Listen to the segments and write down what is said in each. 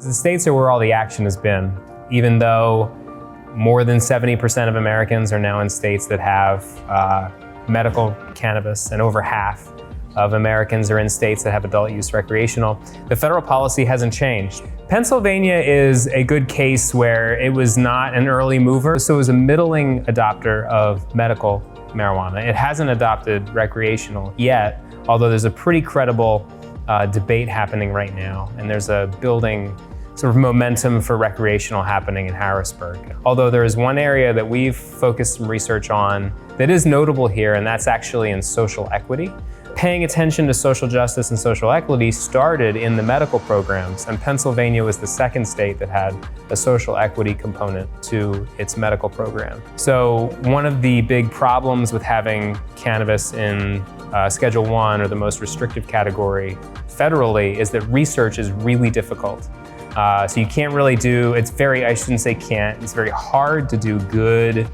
The states are where all the action has been, even though more than 70% of Americans are now in states that have medical cannabis, and over half of Americans are in states that have adult use recreational. The federal policy hasn't changed. Pennsylvania is a good case where it was not an early mover, so it was a middling adopter of medical marijuana. It hasn't adopted recreational yet, although there's a pretty credible debate happening right now, and there's a building sort of momentum for recreational happening in Harrisburg. Although there is one area that we've focused some research on that is notable here, and that's actually in social equity. Paying attention to social justice and social equity started in the medical programs, and Pennsylvania was the second state that had a social equity component to its medical program. So one of the big problems with having cannabis in Schedule I, or the most restrictive category federally, is that research is really difficult. So you can't really do, it's very hard to do good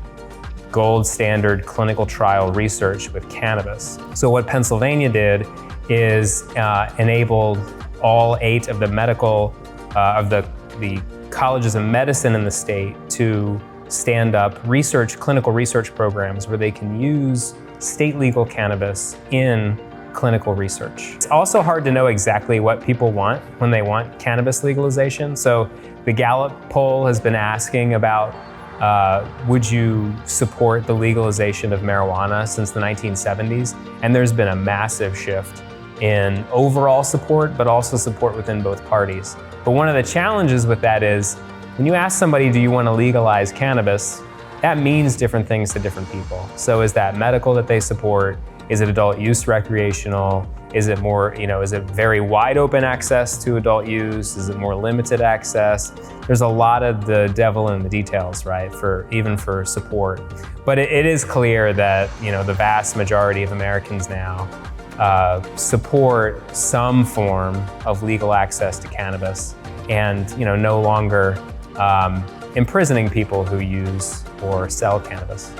gold standard clinical trial research with cannabis. So what Pennsylvania did is enabled all 8 of the the colleges of medicine in the state to stand up clinical research programs where they can use state legal cannabis in clinical research. It's also hard to know exactly what people want when they want cannabis legalization. So the Gallup poll has been asking about, would you support the legalization of marijuana since the 1970s? And there's been a massive shift in overall support, but also support within both parties. But one of the challenges with that is, when you ask somebody, do you want to legalize cannabis? That means different things to different people. So is that medical that they support? Is it adult use recreational? Is it more, is it very wide open access to adult use? Is it more limited access? There's a lot of the devil in the details, right, even for support. But it is clear that, the vast majority of Americans now support some form of legal access to cannabis, and, no longer imprisoning people who use or sell cannabis.